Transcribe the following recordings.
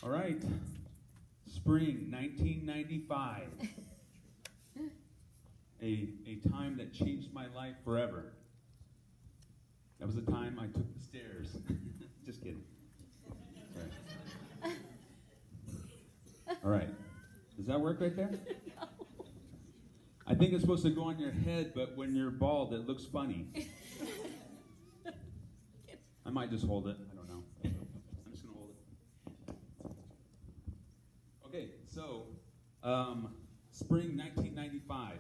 All right, spring 1995, a time that changed my life forever. That was the time I took the stairs. Just kidding. All right, does that work right there? I think it's supposed to go on your head, but when you're bald, it looks funny. I might just hold it. I don't know. I'm just going to hold it. Okay, so spring 1995.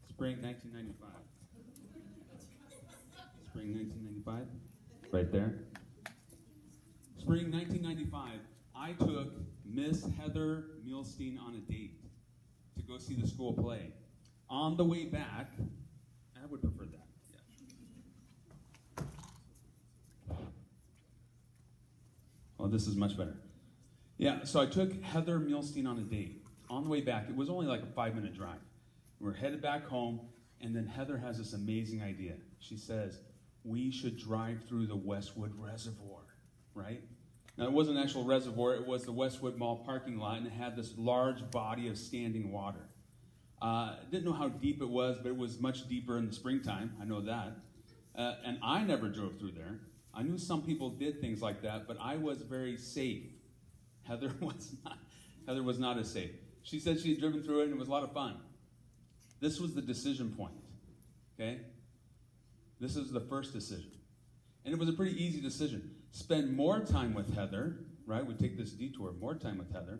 Spring 1995. Spring 1995. Right there. Spring 1995, I took Miss Heather Milstein on a date to go see the school play. On the way back, I would prefer that. Yeah. Oh, this is much better. Yeah, so I took Heather Milstein on a date. On the way back, it was only like a 5-minute drive. We're headed back home, and then Heather has this amazing idea. She says, we should drive through the Westwood Reservoir, right? Now, it wasn't an actual reservoir. It was the Westwood Mall parking lot, and it had this large body of standing water. Didn't know how deep it was, but it was much deeper in the springtime. I know that. And I never drove through there. I knew some people did things like that, but I was very safe. Heather was not as safe. She said she had driven through it, and it was a lot of fun. This was the decision point, okay? This is the first decision. And it was a pretty easy decision. Spend more time with Heather, right? We take this detour, more time with Heather,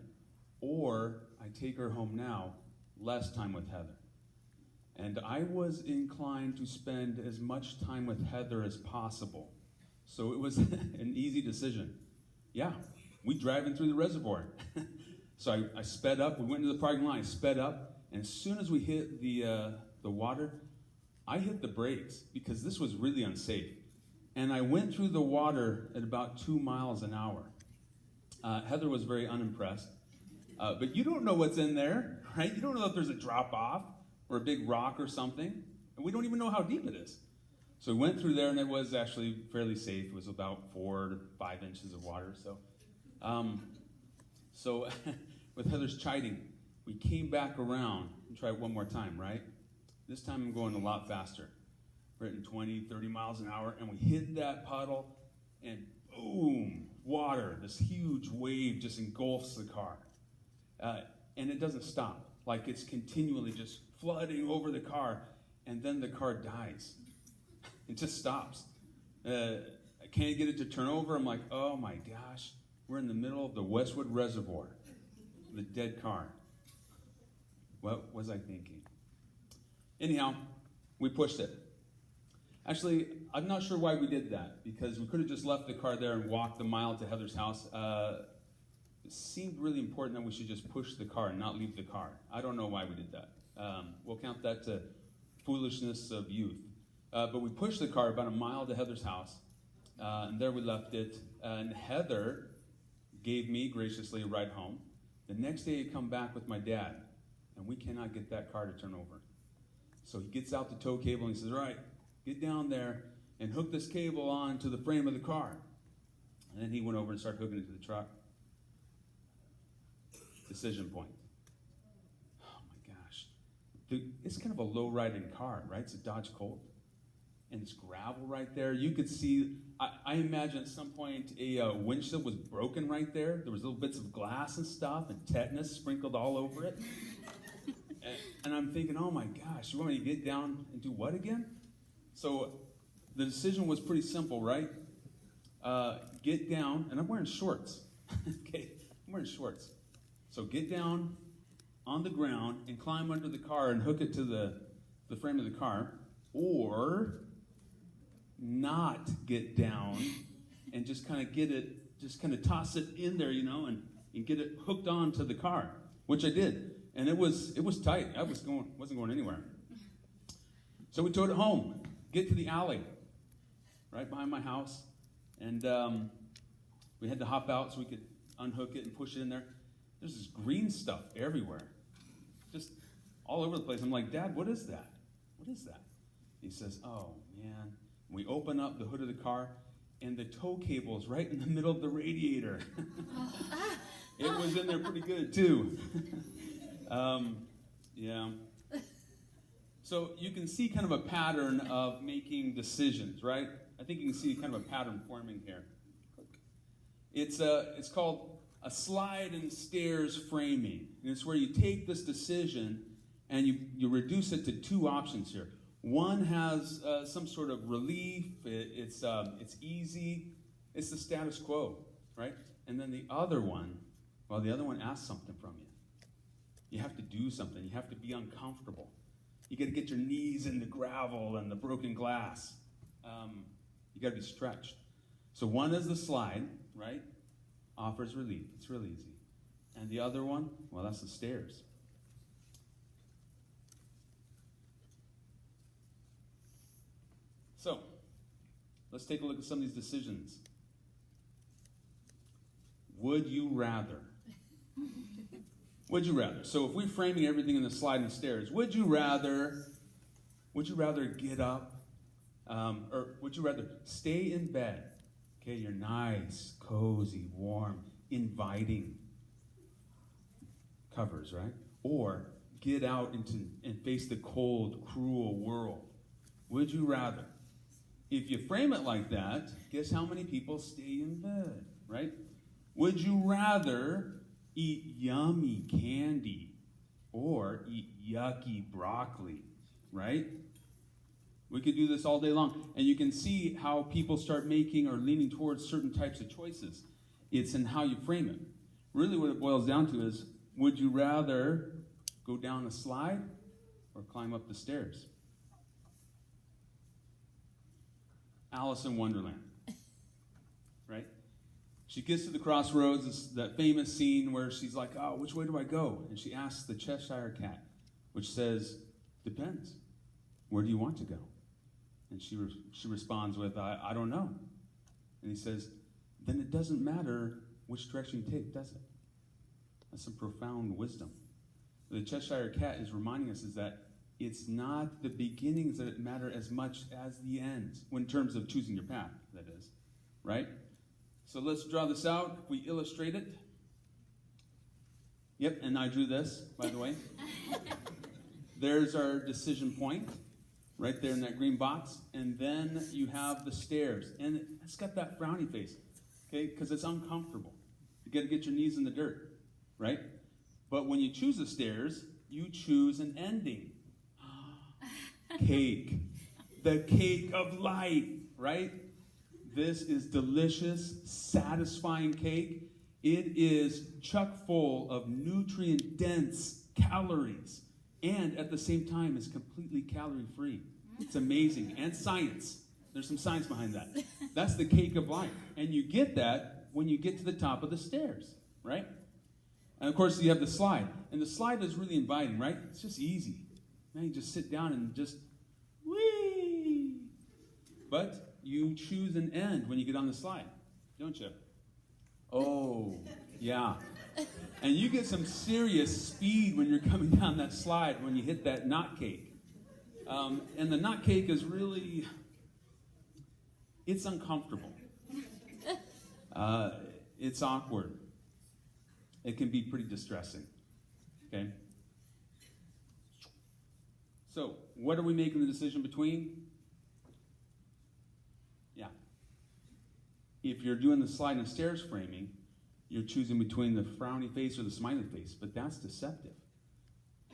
or I take her home now, less time with Heather. And I was inclined to spend as much time with Heather as possible. So it was an easy decision. Yeah, we driving through the reservoir. So I sped up, we went into the parking lot, I sped up, and as soon as we hit the water, I hit the brakes because this was really unsafe. And I went through the water at about 2 miles an hour. Heather was very unimpressed. But you don't know what's in there, right? You don't know if there's a drop-off or a big rock or something. And we don't even know how deep it is. So we went through there, and it was actually fairly safe. It was about 4 to 5 inches of water. So with Heather's chiding, we came back around and tried one more time, right? This time I'm going a lot faster. We're hitting 20, 30 miles an hour, and we hit that puddle, and boom, water. This huge wave just engulfs the car. And it doesn't stop. Like it's continually just flooding over the car, and then the car dies. It just stops. I can't get it to turn over. I'm like, oh my gosh, we're in the middle of the Westwood Reservoir, the dead car. What was I thinking? Anyhow, we pushed it. Actually, I'm not sure why we did that, because we could have just left the car there and walked the mile to Heather's house. It seemed really important that we should just push the car and not leave the car. I don't know why we did that. We'll count that to foolishness of youth. But we pushed the car about a mile to Heather's house, and there we left it. And Heather gave me graciously a ride home. The next day, I come back with my dad, and we cannot get that car to turn over. So he gets out the tow cable and he says, all right, get down there and hook this cable on to the frame of the car. And then he went over and started hooking it to the truck. Decision point. Oh my gosh. It's kind of a low-riding car, right? It's a Dodge Colt. And it's gravel right there. You could see, I imagine at some point a windshield was broken right there. There was little bits of glass and stuff and tetanus sprinkled all over it. And I'm thinking, oh my gosh, you want me to get down and do what again? So the decision was pretty simple, right? Get down, and I'm wearing shorts. Okay, I'm wearing shorts. So get down on the ground and climb under the car and hook it to the frame of the car, or not get down and just kind of get it, just kind of toss it in there, and get it hooked onto the car, which I did. And it was tight. I wasn't going anywhere. So we towed it home. Get to the alley, right behind my house, and we had to hop out so we could unhook it and push it in there. There's this green stuff everywhere, just all over the place. I'm like, Dad, what is that? What is that? He says, oh man. We open up the hood of the car, and the tow cable is right in the middle of the radiator. It was in there pretty good, too. Yeah. So you can see kind of a pattern of making decisions, right? I think you can see kind of a pattern forming here. It's called a slide and stairs framing. And it's where you take this decision and you reduce it to two options here. One has some sort of relief. It's easy. It's the status quo, right? And then the other one asks something from you. You have to do something. You have to be uncomfortable. You got to get your knees in the gravel and the broken glass. You got to be stretched. So one is the slide, right? Offers relief. It's real easy. And the other one, well, that's the stairs. So, let's take a look at some of these decisions. Would you rather? Would you rather? So if we're framing everything in the slide and stairs, would you rather get up, or would you rather stay in bed? Okay, you're nice, cozy, warm, inviting covers, right? Or get out and face the cold, cruel world. Would you rather? If you frame it like that, guess how many people stay in bed, right? Would you rather eat yummy candy or eat yucky broccoli, right? We could do this all day long. And you can see how people start making or leaning towards certain types of choices. It's in how you frame it. Really what it boils down to is, would you rather go down the slide or climb up the stairs? Alice in Wonderland, right? She gets to the crossroads, it's that famous scene where she's like, oh, which way do I go? And she asks the Cheshire Cat, which says, depends. Where do you want to go? And she responds with, I don't know. And he says, then it doesn't matter which direction you take, does it? That's some profound wisdom. The Cheshire Cat is reminding us is that it's not the beginnings that matter as much as the ends, in terms of choosing your path, that is, right? So let's draw this out. If we illustrate it. Yep, and I drew this, by the way. There's our decision point, right there in that green box. And then you have the stairs. And it's got that frowny face, okay, because it's uncomfortable. You got to get your knees in the dirt, right? But when you choose the stairs, you choose an ending. Cake. The cake of life, right? This is delicious, satisfying cake. It is chock full of nutrient-dense calories, and at the same time is completely calorie-free. It's amazing. And science. There's some science behind that. That's the cake of life. And you get that when you get to the top of the stairs, right? And, of course, you have the slide. And the slide is really inviting, right? It's just easy. Now you just sit down and just, whee! But you choose an end when you get on the slide, don't you? Oh, yeah. And you get some serious speed when you're coming down that slide when you hit that knot cake. And the knot cake is really, it's uncomfortable. It's awkward. It can be pretty distressing, okay? So, what are we making the decision between? Yeah. If you're doing the slide and stairs framing, you're choosing between the frowny face or the smiley face, but that's deceptive.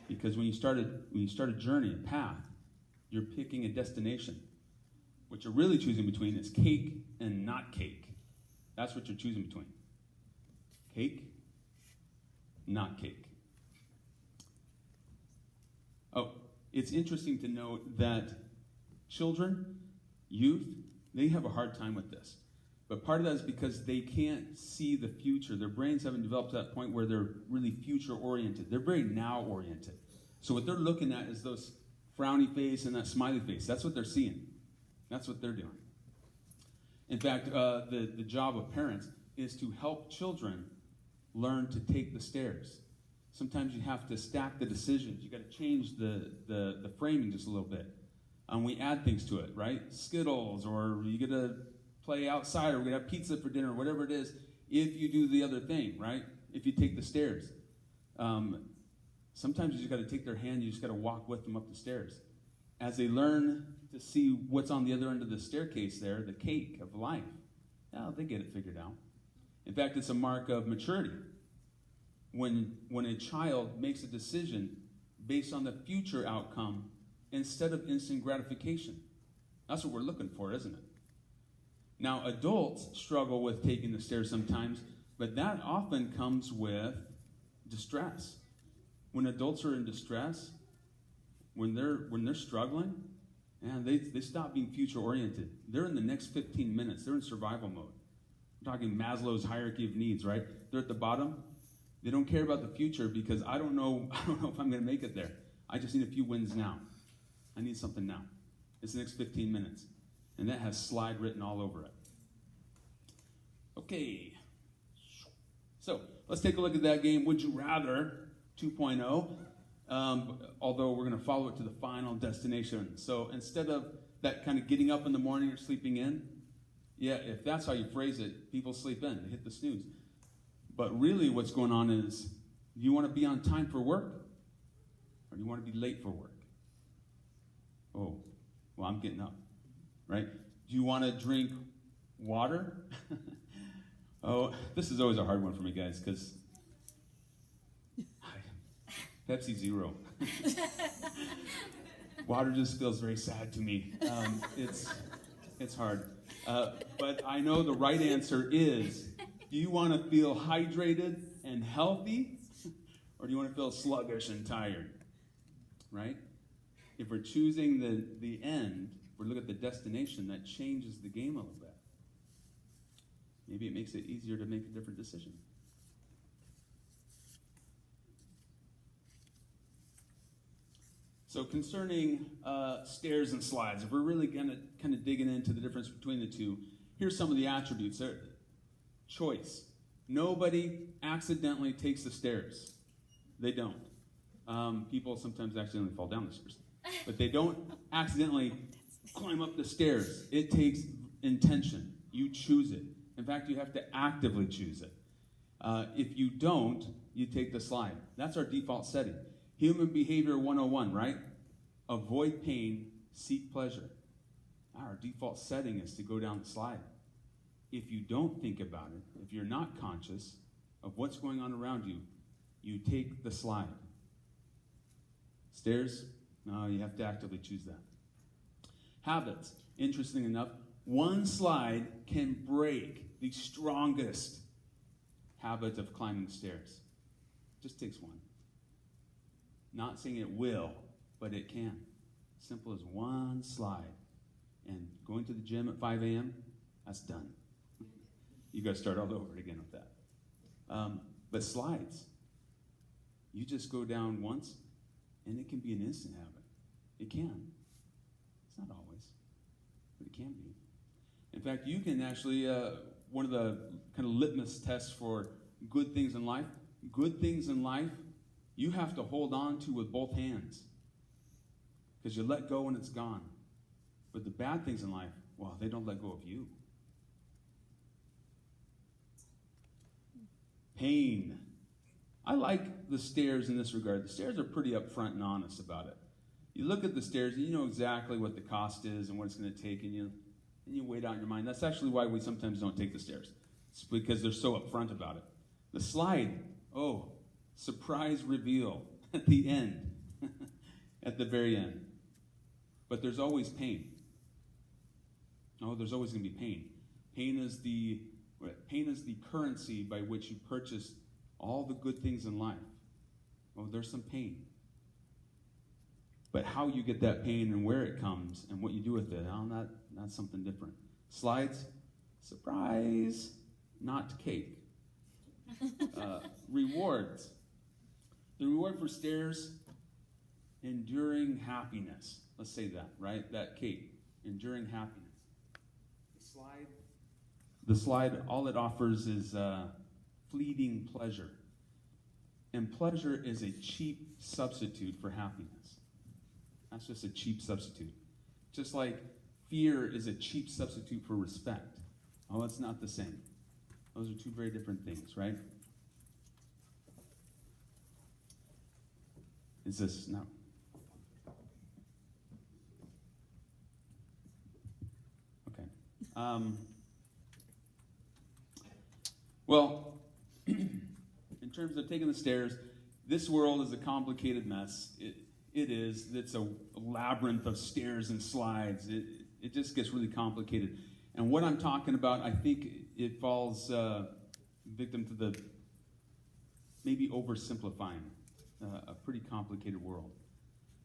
Because when you start a journey, a path, you're picking a destination. What you're really choosing between is cake and not cake. That's what you're choosing between. Cake, not cake. Oh, it's interesting to note that children, youth, they have a hard time with this. But part of that is because they can't see the future. Their brains haven't developed to that point where they're really future-oriented. They're very now-oriented. So what they're looking at is those frowny face and that smiley face. That's what they're seeing. That's what they're doing. In fact, the job of parents is to help children learn to take the stairs. Sometimes you have to stack the decisions. You got to change the framing just a little bit. And we add things to it, right? Skittles, or you get a play outside, or we're going to have pizza for dinner, or whatever it is, if you do the other thing, right? If you take the stairs. Sometimes you just got to take their hand, you just got to walk with them up the stairs. As they learn to see what's on the other end of the staircase there, the cake of life, they get it figured out. In fact, it's a mark of maturity. When a child makes a decision based on the future outcome instead of instant gratification. That's what we're looking for, isn't it? Now, adults struggle with taking the stairs sometimes, but that often comes with distress. When adults are in distress, when they're struggling, and they stop being future-oriented. They're in the next 15 minutes. They're in survival mode. We're talking Maslow's hierarchy of needs, right? They're at the bottom. They don't care about the future because I don't know if I'm going to make it there. I just need a few wins now. I need something now. It's the next 15 minutes. And that has slide written all over it. Okay. So let's take a look at that game, Would You Rather 2.0. Although we're going to follow it to the final destination. So instead of that kind of getting up in the morning or sleeping in, if that's how you phrase it, people sleep in. They hit the snooze. But really what's going on is, do you want to be on time for work? Or do you want to be late for work? Oh, well, I'm getting up, right? Do you want to drink water? Oh, this is always a hard one for me, guys, because Pepsi Zero. Water just feels very sad to me. It's hard. But I know the right answer is, do you want to feel hydrated and healthy, or do you want to feel sluggish and tired? Right? If we're choosing the end, we're looking at the destination, that changes the game a little bit. Maybe it makes it easier to make a different decision. So concerning stairs and slides, if we're really kind of digging into the difference between the two, here's some of the attributes. Choice. Nobody accidentally takes the stairs. They don't. People sometimes accidentally fall down the stairs. But they don't accidentally climb up the stairs. It takes intention. You choose it. In fact, you have to actively choose it. If you don't, you take the slide. That's our default setting. Human behavior 101, right? Avoid pain, seek pleasure. Our default setting is to go down the slide. If you don't think about it, if you're not conscious of what's going on around you, you take the slide. Stairs? No, you have to actively choose that. Habits. Interesting enough, one slide can break the strongest habit of climbing stairs. Just takes one. Not saying it will, but it can. Simple as one slide. And going to the gym at 5 a.m., that's done. You got to start all over again with that. But slides, you just go down once, and it can be an instant habit. It can. It's not always, but it can be. In fact, you can actually, one of the kind of litmus tests for good things in life, you have to hold on to with both hands. Because you let go when it's gone. But the bad things in life, well, they don't let go of you. Pain. I like the stairs in this regard. The stairs are pretty upfront and honest about it. You look at the stairs and you know exactly what the cost is and what it's going to take, and you weigh it out in your mind. That's actually why we sometimes don't take the stairs. It's because they're so upfront about it. The slide, surprise reveal at the end, at the very end. But there's always pain. There's always going to be pain. Pain is the currency by which you purchase all the good things in life. There's some pain. But how you get that pain and where it comes and what you do with it, that's something different. Slides, surprise, not cake. Rewards. The reward for stairs, enduring happiness. Let's say that, right? That cake, enduring happiness. The slide, all it offers is fleeting pleasure. And pleasure is a cheap substitute for happiness. That's just a cheap substitute. Just like fear is a cheap substitute for respect. Oh, it's not the same. Those are two very different things, right? Is this, no. Okay. Well, in terms of taking the stairs, this world is a complicated mess. It is. It's a labyrinth of stairs and slides. It just gets really complicated. And what I'm talking about, I think it falls victim to the maybe oversimplifying a pretty complicated world.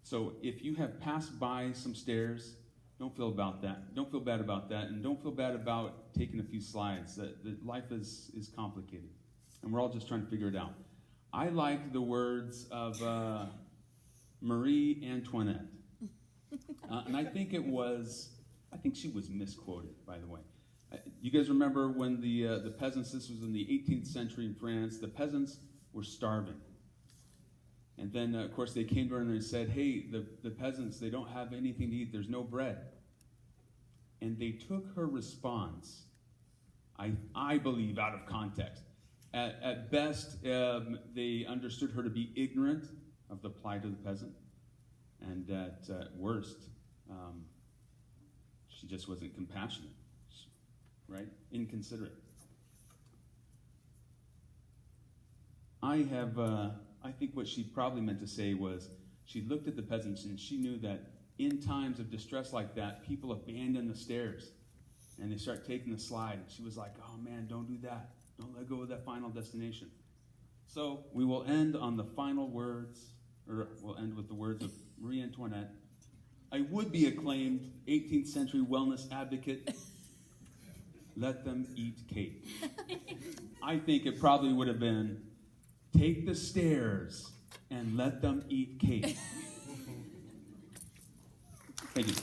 So if you have passed by some stairs, don't feel about that. Don't feel bad about that, and don't feel bad about taking a few slides. That life is complicated, and we're all just trying to figure it out. I like the words of Marie Antoinette, and I think she was misquoted, by the way. You guys remember when the peasants? This was in the 18th century in France. The peasants were starving. And then, of course, they came to her and they said, hey, the peasants, they don't have anything to eat. There's no bread. And they took her response, I believe, out of context. At best, they understood her to be ignorant of the plight of the peasant. And at worst, she just wasn't compassionate, right? Inconsiderate. I think what she probably meant to say was she looked at the peasants and she knew that in times of distress like that, people abandon the stairs and they start taking the slide. And she was like, oh man, don't do that. Don't let go of that final destination. So we will end on the final words, or we'll end with the words of Marie Antoinette. I would be acclaimed 18th century wellness advocate. Let them eat cake. I think it probably would have been, take the stairs and let them eat cake. Thank you.